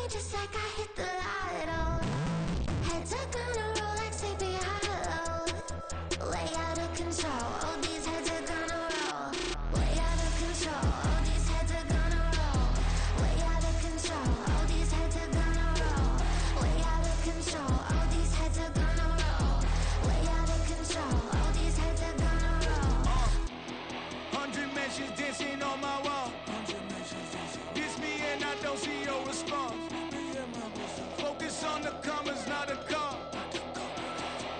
me just like I hit the lotto. Heads are gonna roll like Sleepy Hollow. Way out of control, oh these heads are gonna roll. Way out of control, oh these heads are gonna roll. Way out of control, oh these heads are gonna roll. Way out of control, oh these heads are gonna roll. Way out of control, oh these heads are gonna roll. 100 mentions dancing on my wall. Diss me and I don't see your response. Focus on the commas, not the call.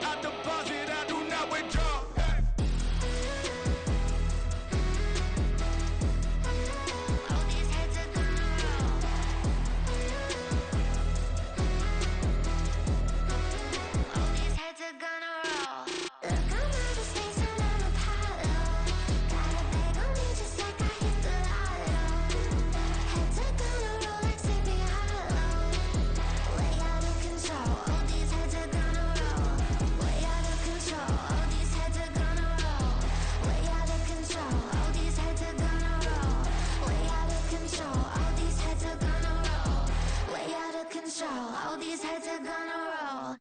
I deposit, I do not withdraw. Oh these heads are gonna roll. Oh these heads are gonna roll. Look, I'm out of space and I'm Apollo. Got a bag on me just like I hit the lotto. Heads are gonna roll like Sleepy Hollow. Way out of control, oh these heads are gonna roll. Way out of control, oh these heads are gonna roll. Way out of control, oh these heads are gonna roll. Way out of control, oh these heads are gonna roll. Way out of control, oh these heads are gonna roll.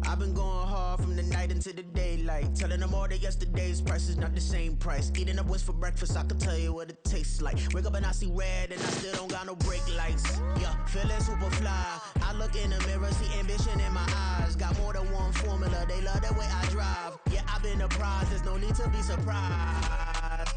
I've been going hard from the night into the daylight. Telling them all that yesterday's price is not the same price. Eating up wings for breakfast, I can tell you what it tastes like. Wake up and I see red and I still don't got no brake lights. Yeah, feeling super fly. I look in the mirror, see ambition in my eyes. Got more than one formula, they love the way I drive. Yeah, I've been a prize, there's no need to be surprised.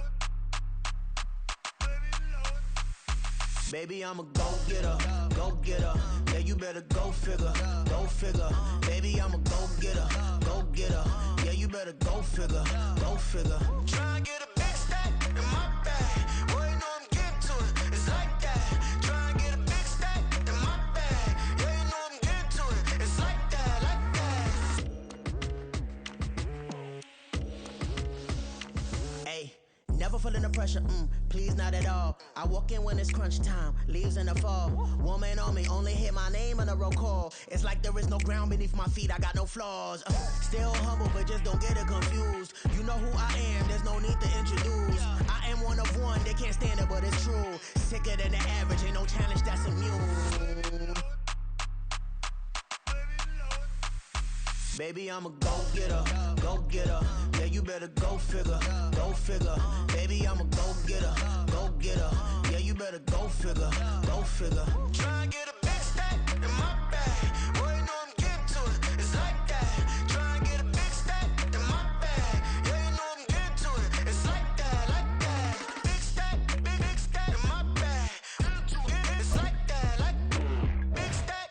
Baby, I'm a go-getter, go-getter. Yeah, you better go figure, go figure. Baby, I'm a go-getter, go-getter. Yeah, you better go figure, go figure. Try and get a big stack in my bag. Boy, you know I'm getting to it, it's like that. Try and get a big stack in my bag. Yeah, you know I'm getting to it, it's like that, like that. Hey. Never feeling the pressure, please not at all. I walk in when it's crunch time, leaves in the fall. Woman on me, only hit my name on a roll call. It's like there is no ground beneath my feet, I got no flaws. Still humble, but just don't get it confused. You know who I am, there's no need to introduce. I am one of one, they can't stand it, but it's true. Sicker than the average, ain't no challenge that's immune. Baby, I'm a go-getter, go-getter. Yeah, you better go figure, go figure. Baby, I'm a go-getter, go-getter. Yeah, you better go figure, go figure. Try and get a big stack in my bag. Boy, you know I'm getting to it, it's like that. Try and get a big stack in my bag. Yeah, you know I'm getting to it, it's like that, like that. Big stack in my bag. It's like that, like big stack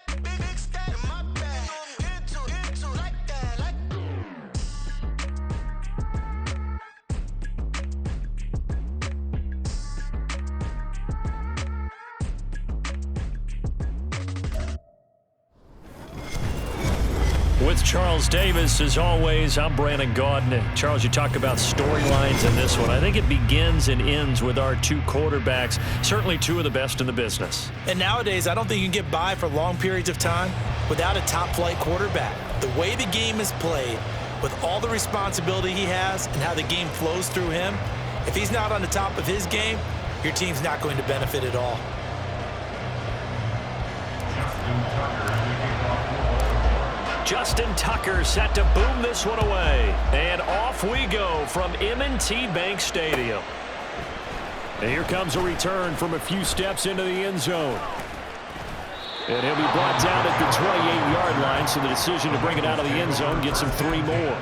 in my bag. You know I'm getting to it, like that, like. With Charles Davis, as always, I'm Brandon Gaudin. Charles, you talk about storylines in this one. I think it begins and ends with our two quarterbacks, certainly two of the best in the business. And nowadays, I don't think you can get by for long periods of time without a top-flight quarterback. The way the game is played, with all the responsibility he has and how the game flows through him, if he's not on the top of his game, your team's not going to benefit at all. Justin Tucker set to boom this one away. And off we go from M&T Bank Stadium. And here comes a return from a few steps into the end zone. And he'll be brought down at the 28-yard line, so the decision to bring it out of the end zone gets him 3 more.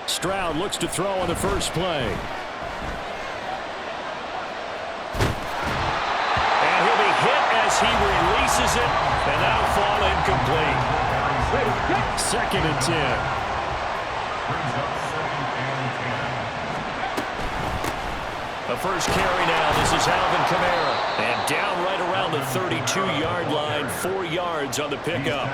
Stroud looks to throw on the first play. And he'll be hit as he releases it, and that'll fall incomplete. 2nd and 10. The first carry now. This is Alvin Kamara. And down right around the 32-yard line. 4 yards on the pickup.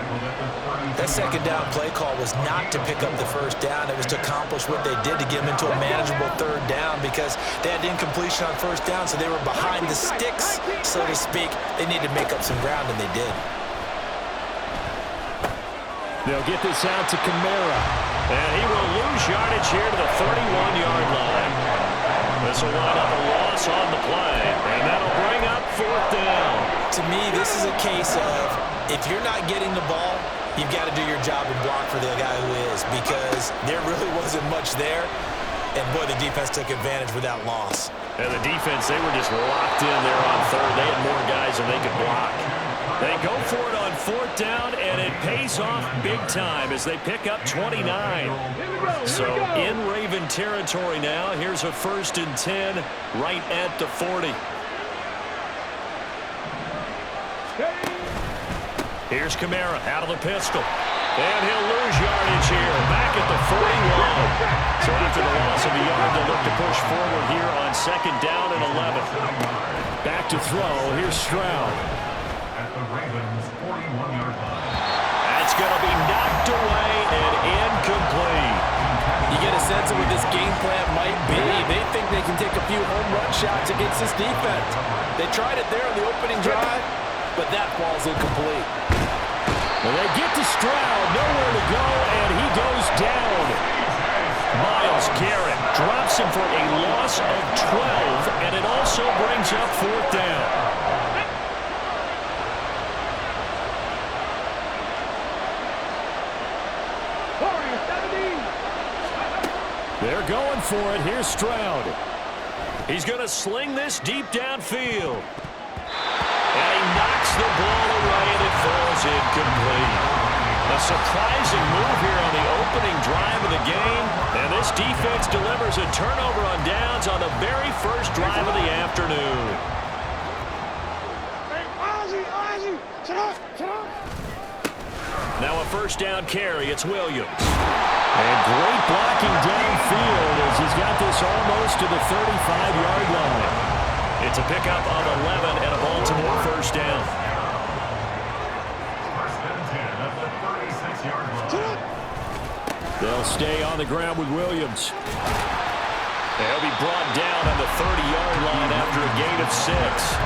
That second down play call was not to pick up the first down. It was to accomplish what they did to get them into a manageable third down because they had incompletion on first down, so they were behind the sticks, so to speak. They needed to make up some ground, and they did. They'll get this out to Kamara. And he will lose yardage here to the 31-yard line. This will line up a loss on the play, and that'll bring up 4th down. To me, this is a case of if you're not getting the ball, you've got to do your job and block for the guy who is because there really wasn't much there. And, boy, the defense took advantage with that loss. And the defense, they were just locked in there on third. They had more guys than they could block. They go for it on 4th down, and it pays off big time as they pick up 29. So in Raven territory now. Here's a 1st and 10 right at the 40. Here's Kamara out of the pistol. And he'll lose yardage here. Back at the 41. So after the loss of a yard, they'll look to push forward here on 2nd down and 11. Back to throw. Here's Stroud. At the Ravens' 41-yard line. That's going to be knocked away and incomplete. You get a sense of what this game plan might be. They think they can take a few home run shots against this defense. They tried it there on the opening drive, but that ball's incomplete. Well, they get to Stroud, nowhere to go, and he goes down. Myles Garrett drops him for a loss of 12, and it also brings up 4th down. They're going for it. Here's Stroud. He's going to sling this deep downfield. And he knocks the ball away, and it falls incomplete. A surprising move here on the opening drive of the game. And this defense delivers a turnover on downs on the very first drive of the afternoon. Now a 1st down carry. It's Williams. And great blocking downfield as he's got this almost to the 35-yard line. It's a pickup of 11 and a Baltimore 1st down. 1st and 10 at the 36-yard line. They'll stay on the ground with Williams. They'll be brought down on the 30-yard line after a gain of 6.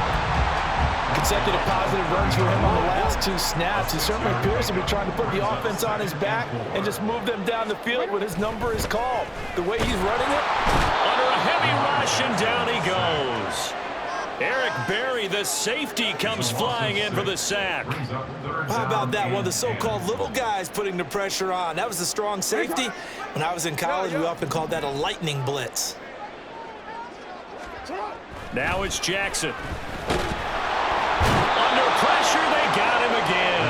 Consecutive positive runs for him on the last 2 snaps. He certainly appears to be trying to put the offense on his back and just move them down the field when his number is called. The way he's running it. Under a heavy rush, and down he goes. Eric Berry, the safety, comes flying in for the sack. How about that? One of the so-called little guys putting the pressure on. That was a strong safety. When I was in college, we often called that a lightning blitz. Now it's Jackson. Under pressure, they got him again.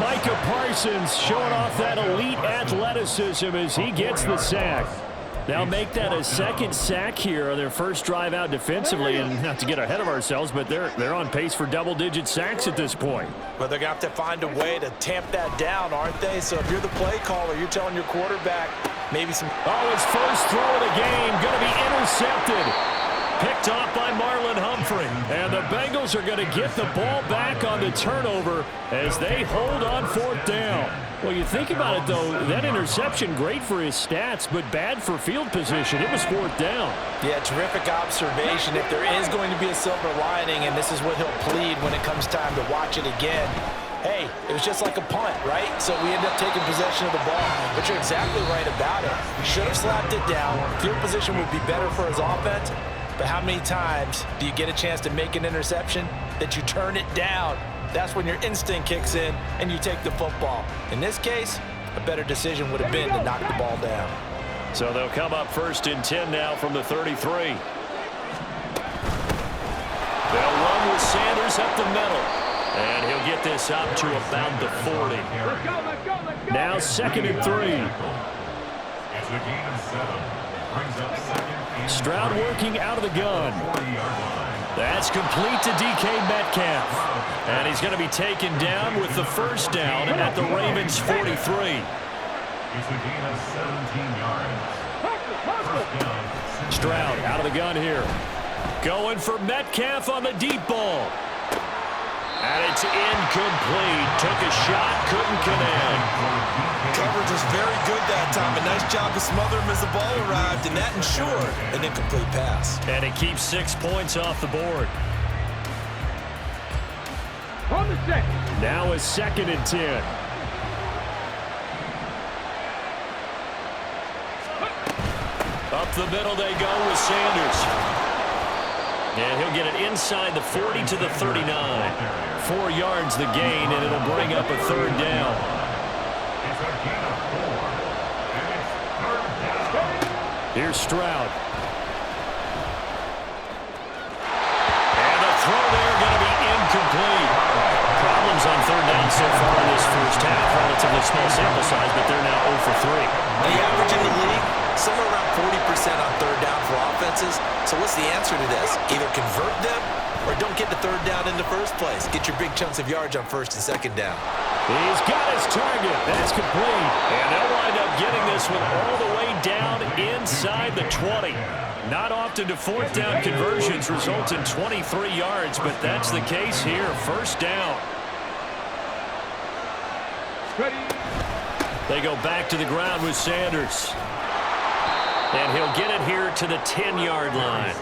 Micah Parsons showing off that elite athleticism as he gets the sack. They'll make that a 2nd sack here on their first drive out defensively, and not to get ahead of ourselves, but they're on pace for double-digit sacks at this point. But they're going to have to find a way to tamp that down, aren't they? So if you're the play caller, you're telling your quarterback maybe some... Oh, his first throw of the game going to be intercepted. Picked off by Marlon Humphrey. And the Bengals are going to get the ball back on the turnover as they hold on 4th down. Well, you think about it, though, that interception, great for his stats, but bad for field position. It was 4th down. Yeah, terrific observation. If there is going to be a silver lining, and this is what he'll plead when it comes time to watch it again, hey, it was just like a punt, right? So we end up taking possession of the ball. But you're exactly right about it. He should have slapped it down. Field position would be better for his offense. But how many times do you get a chance to make an interception that you turn it down? That's when your instinct kicks in and you take the football. In this case, a better decision would have been to knock the ball down. So they'll come up 1st and 10 now from the 33. They'll run with Sanders up the middle. And he'll get this up to about the 40. Now 2nd and 3. It's a gain of 7. Brings up 2nd. Stroud working out of the gun. That's complete to DK Metcalf. And he's going to be taken down with the 1st down at the Ravens' 43. It's a gain of 17 yards. Stroud out of the gun here. Going for Metcalf on the deep ball. And it's incomplete. Took a shot, couldn't connect. Coverage was very good that time. A nice job to smother him as the ball arrived, and that ensured an incomplete pass. And it keeps 6 points off the board. On the set. Now a 2nd and 10. Up the middle they go with Sanders. And he'll get it inside the 40 to the 39. 4 yards the gain, and it'll bring up a 3rd down. Here's Stroud. And the throw there going to be incomplete. Problems on 3rd down so far in this first half. Relatively small sample size, but they're now 0 for 3. The average in the league, somewhere around 40% on 3rd down for offenses. So what's the answer to this? Either convert them or don't get the 3rd down in the first place. Get your big chunks of yards on 1st and 2nd down. He's got his target. That's complete. And they'll wind up getting this one all the way down inside the 20. Not often do 4th down conversions result in 23 yards, but that's the case here. 1st down. Ready. They go back to the ground with Sanders. And he'll get it here to the 10-yard line.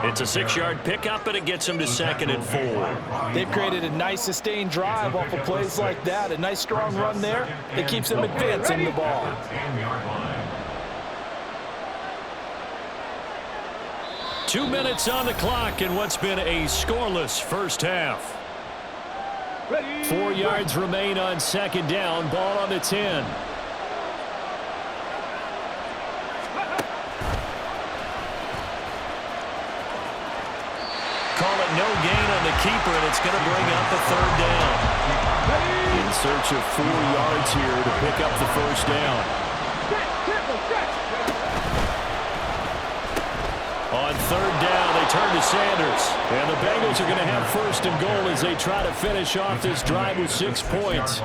It's a 6-yard pickup, and it gets him to 2nd and 4. They've created a nice sustained drive off of plays like that. A nice strong run there that keeps them advancing the ball. 2 minutes on the clock in what's been a scoreless first half. 4 yards remain on 2nd down. Ball on the 10. Call it no gain on the keeper, and it's going to bring up a 3rd down. In search of 4 yards here to pick up the 1st down. On 3rd down, they turn to Sanders. And the Bengals are going to have 1st and goal as they try to finish off this drive with 6 points.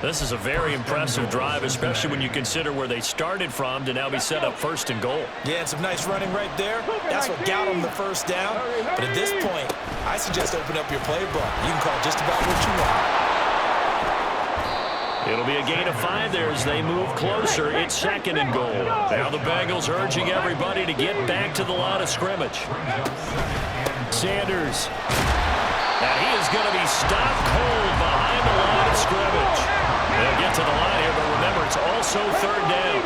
This is a very impressive drive, especially when you consider where they started from to now be set up 1st and goal. Yeah, and some nice running right there. That's what got them the 1st down. But at this point, I suggest open up your playbook. You can call just about what you want. It'll be a gain of 5 there as they move closer. It's 2nd and goal. Now the Bengals urging everybody to get back to the line of scrimmage. Sanders. And he is going to be stopped cold behind the line of scrimmage. They'll get to the line here, but remember, it's also 3rd down.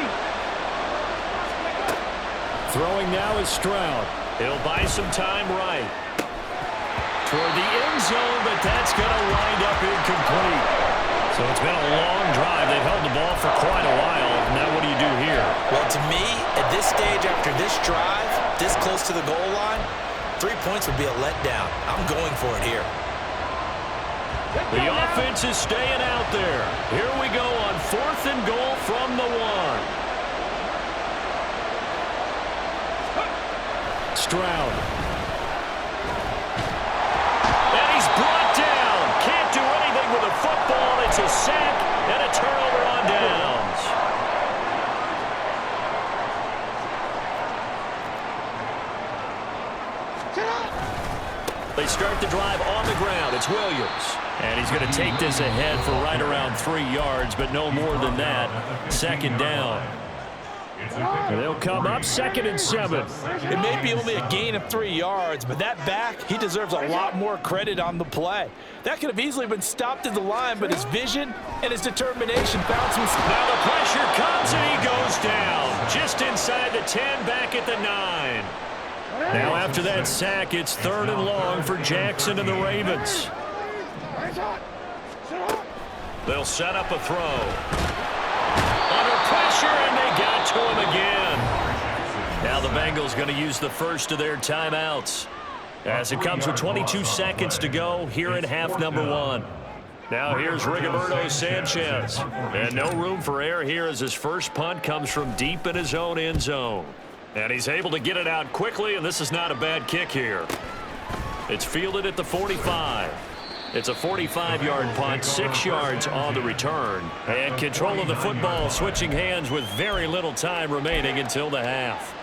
Throwing now is Stroud. He'll buy some time right. Toward the end zone, but that's going to wind up incomplete. So it's been a long drive. They've held the ball for quite a while. Now what do you do here? Well, to me, at this stage after this drive, this close to the goal line, 3 points would be a letdown. I'm going for it here. The offense is staying out there. Here we go on 4th and goal from the 1. Stroud. And he's brought down. Can't do anything with a football. It's a sack and a turnover on downs. They start the drive on the ground. It's Williams. And he's going to take this ahead for right around 3 yards, but no more than that. 2nd down. And they'll come up 2nd and 7. It may be only a gain of 3 yards, but that back, he deserves a lot more credit on the play. That could have easily been stopped at the line, but his vision and his determination found some... Now the pressure comes and he goes down. Just inside the 10, back at the 9. Now after that sack, it's 3rd and long for Jackson and the Ravens. They'll set up a throw. Under pressure, and they got to him again. Now the Bengals going to use the first of their timeouts as it comes with 22 seconds to go here in half number 1. Now here's Rigoberto Sanchez. And no room for error here as his first punt comes from deep in his own end zone. And he's able to get it out quickly, and this is not a bad kick here. It's fielded at the 45. It's a 45-yard punt, 6 yards on the return. And control of the football switching hands with very little time remaining until the half.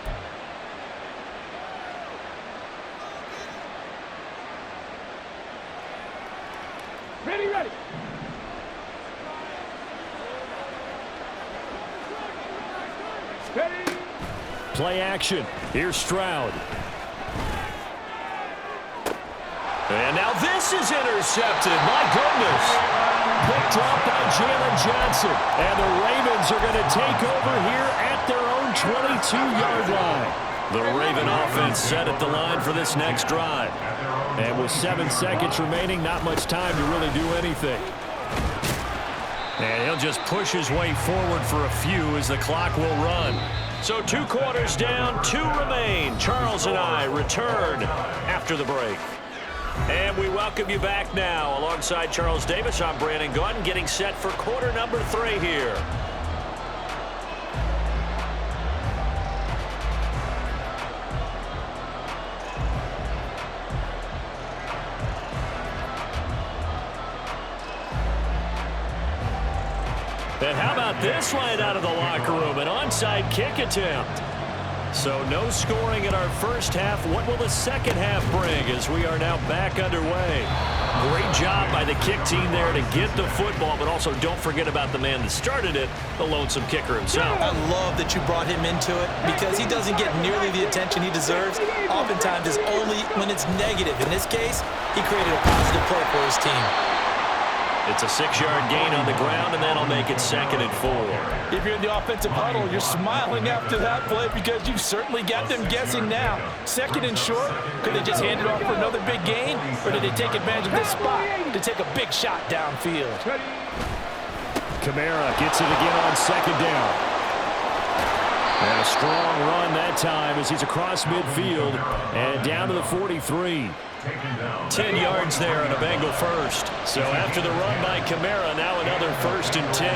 Play action. Here's Stroud. And now this is intercepted. My goodness. Picked up by Jalen Johnson. And the Ravens are going to take over here at their own 22-yard line. The Raven offense set at the line for this next drive. And with 7 seconds remaining, not much time to really do anything. And he'll just push his way forward for a few as the clock will run. So 2 quarters down, 2 remain. Charles and I return after the break. And we welcome you back now. Alongside Charles Davis, I'm Brandon Gunn, getting set for quarter number 3 here. And how about this line out of the locker room? An onside kick attempt. So no scoring in our first half. What will the second half bring as we are now back underway? Great job by the kick team there to get the football, but also don't forget about the man that started it, the lonesome kicker himself. I love that you brought him into it because he doesn't get nearly the attention he deserves. Oftentimes it's only when it's negative. In this case, he created a positive play for his team. It's a 6-yard gain on the ground, and that'll make it 2nd and 4. If you're in the offensive huddle, you're smiling after that play because you've certainly got them guessing now. 2nd and short, could they just hand it off for another big gain, or did they take advantage of this spot to take a big shot downfield? Kamara gets it again on 2nd down. And a strong run that time as he's across midfield and down to the 43. 10 yards there on a Bengal first. So after the run by Kamara, now another 1st and 10.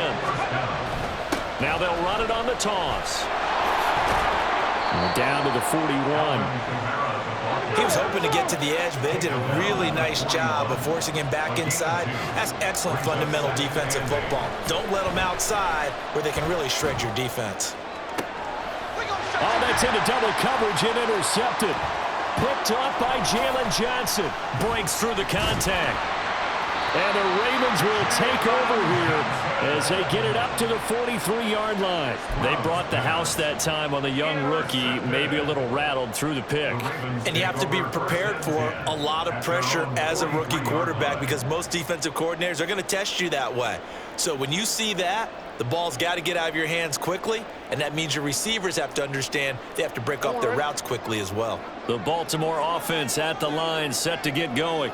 Now they'll run it on the toss. And down to the 41. He was hoping to get to the edge, but they did a really nice job of forcing him back inside. That's excellent fundamental defensive football. Don't let them outside where they can really shred your defense. Oh, that's into double coverage and intercepted. Picked up by Jalen Johnson. Breaks through the contact. And the Ravens will take over here as they get it up to the 43-yard line. They brought the house that time on the young rookie, maybe a little rattled through the pick. And you have to be prepared for a lot of pressure as a rookie quarterback because most defensive coordinators are going to test you that way. So when you see that, the ball's got to get out of your hands quickly, and that means your receivers have to understand they have to break off their routes quickly as well. The Baltimore offense at the line, set to get going.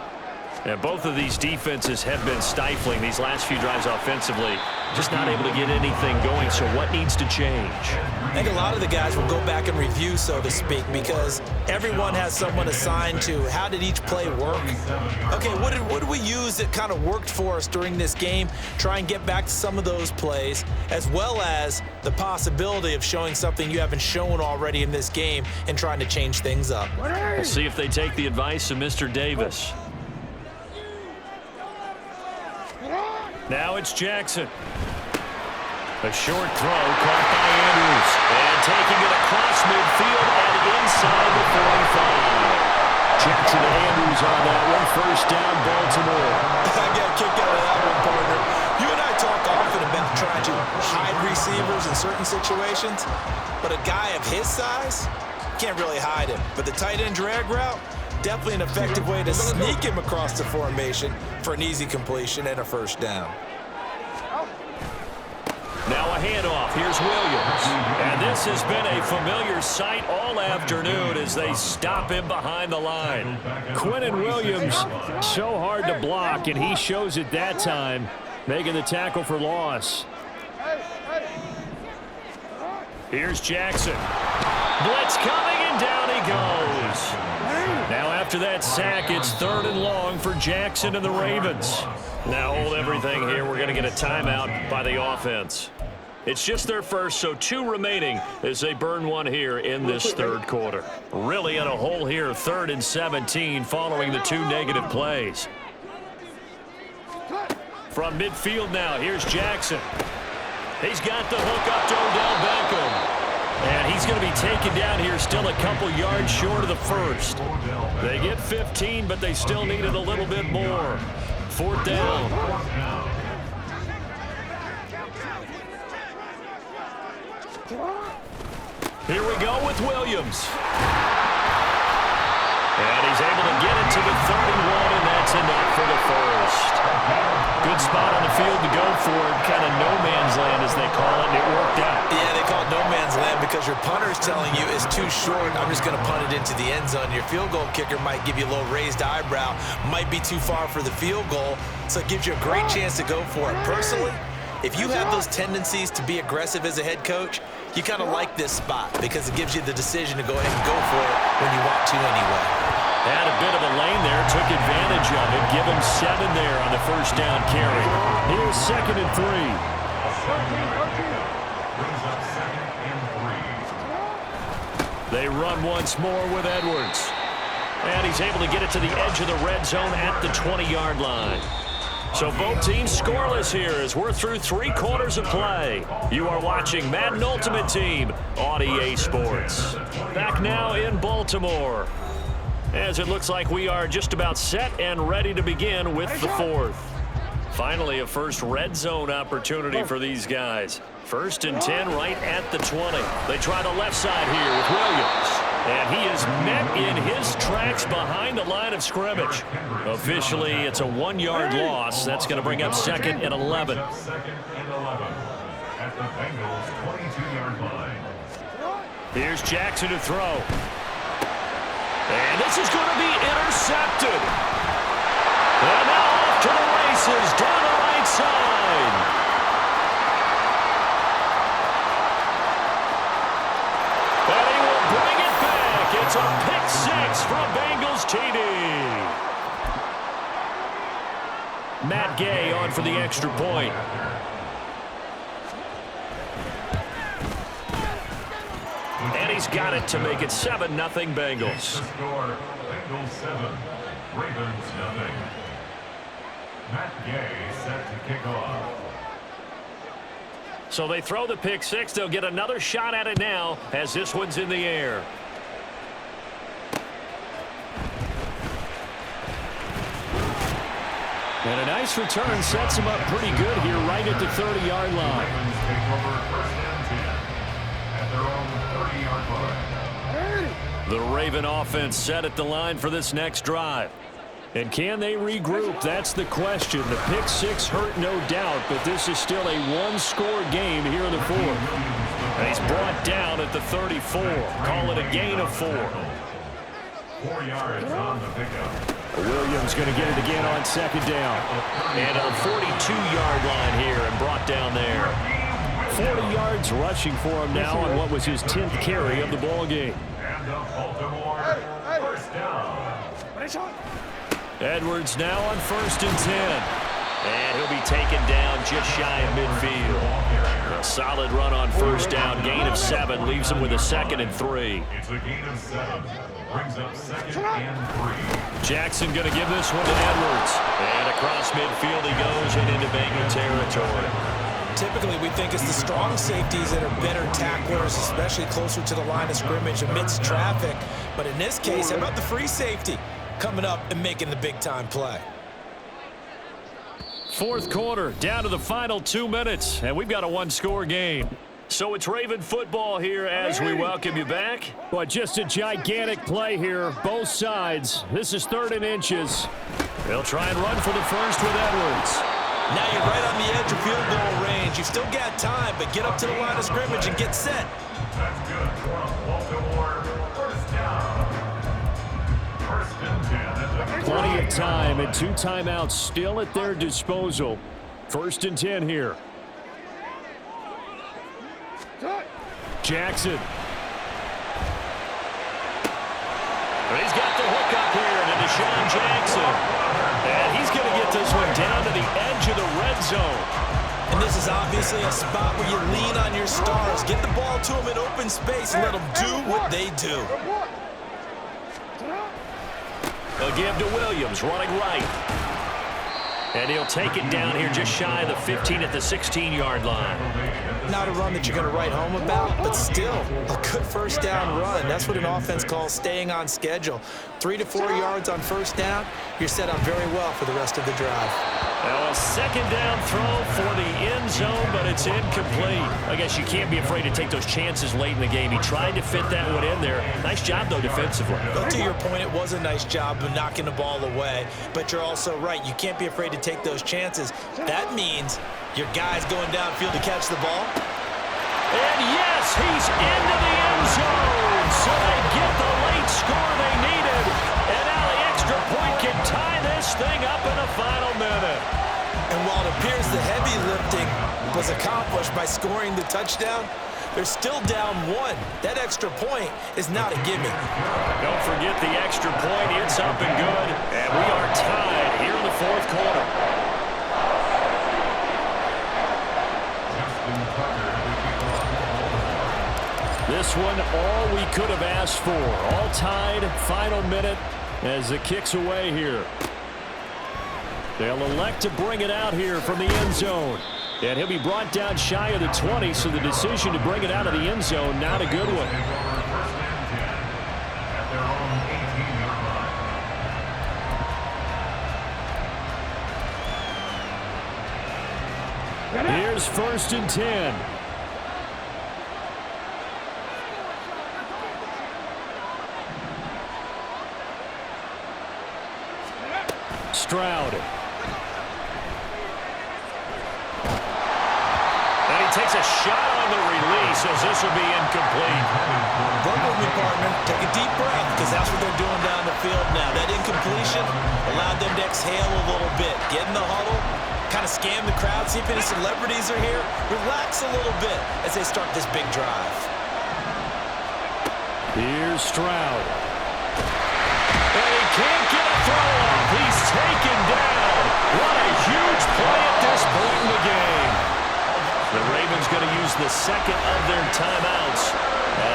And both of these defenses have been stifling these last few drives offensively. Just not able to get anything going, so what needs to change? I think a lot of the guys will go back and review, so to speak, because everyone has someone assigned to how did each play work. Okay, what did we use that kind of worked for us during this game? Try and get back to some of those plays, as well as the possibility of showing something you haven't shown already in this game and trying to change things up. We'll see if they take the advice of Mr. Davis. Now it's Jackson. A short throw caught by Andrews. And taking it across midfield and inside the 45. Jackson and Andrews on that one. 1st down, Baltimore. I got a kick out of that one, partner. You and I talk often about trying to hide receivers in certain situations, but a guy of his size can't really hide him. But the tight end drag route, definitely an effective way to sneak him across the formation for an easy completion and a 1st down. Now a handoff. Here's Williams. And this has been a familiar sight all afternoon as they stop him behind the line. Quinnen Williams, so hard to block, and he shows it that time, making the tackle for loss. Here's Jackson. Blitz coming, and down he goes. Now after that sack, it's 3rd and long for Jackson and the Ravens. Now hold everything here. We're going to get a timeout by the offense. It's just their first, so 2 remaining as they burn one here in this 3rd quarter. Really in a hole here, 3rd and 17 following the 2 negative plays. From midfield now, here's Jackson. He's got the hook up to Odell Beckham. And he's going to be taken down here, still a couple yards short of the 1st. They get 15, but they still needed a little bit more. 4th down. Here we go with Williams. And he's able to get it to the 31, and that's enough for the first. Good spot on the field to go for it. Kind of no man's land, as they call it, and it worked out. Yeah, they call it no man's land because your punter's telling you it's too short. I'm just going to punt it into the end zone. Your field goal kicker might give you a little raised eyebrow. Might be too far for the field goal, so it gives you a great chance to go for it. Personally, if you have those tendencies to be aggressive as a head coach, you kind of like this spot because it gives you the decision to go ahead and go for it when you want to anyway. Had a bit of a lane there, took advantage of it. Give him 7 there on the first down carry. Here's 2nd and 3. They run once more with Edwards. And he's able to get it to the edge of the red zone at the 20-yard line. So both teams scoreless here as we're through 3 quarters of play. You are watching Madden Ultimate Team on EA Sports. Back now in Baltimore, as it looks like we are just about set and ready to begin with the 4th. Finally, a first red zone opportunity for these guys. 1st and 10 right at the 20. They try the left side here with Williams. And he is met in his tracks behind the line of scrimmage. Officially, it's a 1-yard loss. That's going to bring up 2nd and 11. At the Bengals 22-yard line. Here's Jackson to throw. And this is going to be intercepted. And now off to the races down the right side. And he will bring it back. It's a pick 6 from Bengals TD. Matt Gay on for the extra point. And he's got it to make it 7-0 Bengals. Score, Bengals 7, Ravens 0. Matt Gay set to kick off. So they throw the pick 6. They'll get another shot at it now as this one's in the air. And a nice return sets him up pretty good here right at the 30-yard line. Ravens take over 1st and 10 at their own 30-yard line. The Raven offense set at the line for this next drive. And can they regroup? That's the question. The pick 6 hurt, no doubt, but this is still a 1-score game here in the 4th. And he's brought down at the 34. Call it a gain of 4. 4 yards on the pickup. Williams going to get it again on 2nd down. And a 42-yard line here and brought down there. 40 yards rushing for him now on what was his 10th carry of the ball game. And the Baltimore 1st down. Edwards now on 1st and 10. And he'll be taken down just shy of midfield. A solid run on 1st down. Gain of 7 leaves him with a 2nd and 3. It's a gain of 7. Brings up 2nd and 3. Jackson going to give this one to Edwards. And across midfield he goes and into Bengal territory. Typically, we think it's the strong safeties that are better tacklers, especially closer to the line of scrimmage amidst traffic. But in this case, how about the free safety coming up and making the big-time play? 4th quarter, down to the final 2 minutes, and we've got a 1-score game. So it's Raven football here as we welcome you back. But just a gigantic play here, both sides. This is 3rd and inches. They'll try and run for the first with Edwards. Now you're right on the edge of field goal range. You've still got time, but get up to the line of scrimmage and get set. That's good from Baltimore. 1st down. 1st and 10. Plenty of time and 2 timeouts still at their disposal. 1st and 10 here. Jackson. He's got the hook up here to Deshaun Jackson. And he's going to get this one down to the edge of the red zone. And this is obviously a spot where you lean on your stars. Get the ball to them in open space and let them do what they do. They'll give to Williams, running right. And he'll take it down here just shy of the 15 at the 16-yard line. Not a run that you're going to write home about, but still a good first down run. That's what an offense calls staying on schedule. 3 to 4 yards on first down, you're set up very well for the rest of the drive. Now a second down throw for the end zone, but it's incomplete. I guess you can't be afraid to take those chances late in the game. He tried to fit that one in there. Nice job, though, defensively. But to your point, it was a nice job of knocking the ball away. But you're also right. You can't be afraid to take those chances. That means your guy's going downfield to catch the ball. And yes, he's into the end zone. So they get the late score they needed. And now the extra point can tie this thing up in the final minute. And while it appears the heavy lifting was accomplished by scoring the touchdown, they're still down 1. That extra point is not a gimme. Don't forget the extra point. It's up and good. And we are tied here in the fourth quarter. This one, all we could have asked for. All tied, final minute as it kicks away here. They'll elect to bring it out here from the end zone. And he'll be brought down shy of the 20, so the decision to bring it out of the end zone, not a good one. Here's 1st and 10. Stroud. And he takes a shot on the release as this will be incomplete. Run with me, partner. Take a deep breath because that's what they're doing down the field now. That incompletion allowed them to exhale a little bit. Get in the huddle, kind of scan the crowd, see if any celebrities are here. Relax a little bit as they start this big drive. Here's Stroud. And he can't get a throw off. He's taken down. What a huge play at this point in the game. The Ravens going to use the second of their timeouts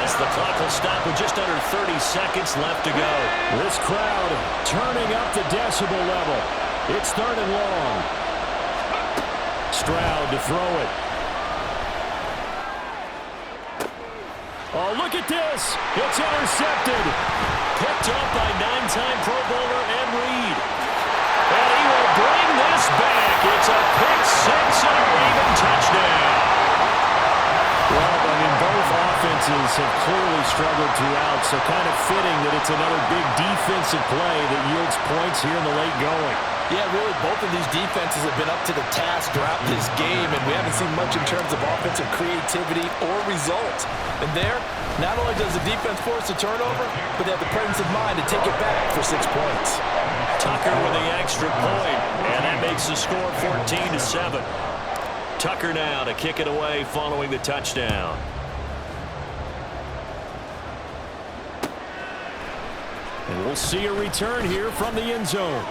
as the clock will stop with just under 30 seconds left to go. This crowd turning up the decibel level. It's 3rd and long. Stroud to throw it. Oh, look at this. It's intercepted. Picked up by 9-time Pro Bowler Ed Reed. And he will bring this back. It's a pick six and a Raven touchdown. Well, I mean, both offenses have clearly struggled throughout, so kind of fitting that it's another big defensive play that yields points here in the late going. Yeah, really, both of these defenses have been up to the task throughout this game, and we haven't seen much in terms of offensive creativity or results. And there, not only does the defense force a turnover, but they have the presence of mind to take it back for 6 points. Tucker with the extra point, and that makes the score 14-7. Tucker now to kick it away following the touchdown. And we'll see a return here from the end zone.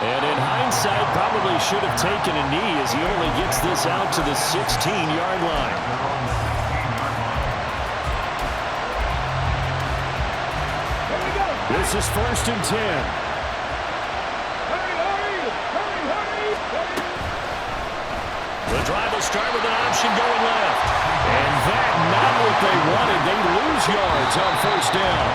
And in hindsight, probably should have taken a knee as he only gets this out to the 16-yard line. This is 1st and 10. The drive will start with an option going left. And that, not what they wanted. They lose yards on 1st down.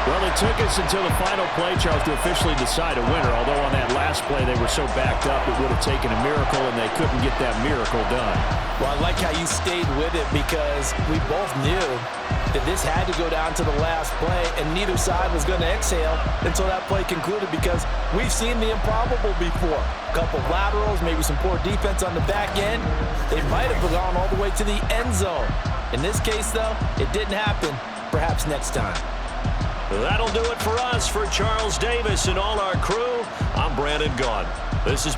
Well, it took us until the final play, Charles, to officially decide a winner. Although on that last play they were so backed up it would have taken a miracle, and they couldn't get that miracle done. Well, I like how you stayed with it because we both knew that this had to go down to the last play, and neither side was going to exhale until that play concluded because we've seen the improbable before. A couple laterals, maybe some poor defense on the back end. They might have gone all the way to the end zone. In this case, though, it didn't happen. Perhaps next time. That'll do it for us. For Charles Davis and all our crew, I'm Brandon Gaudin. This is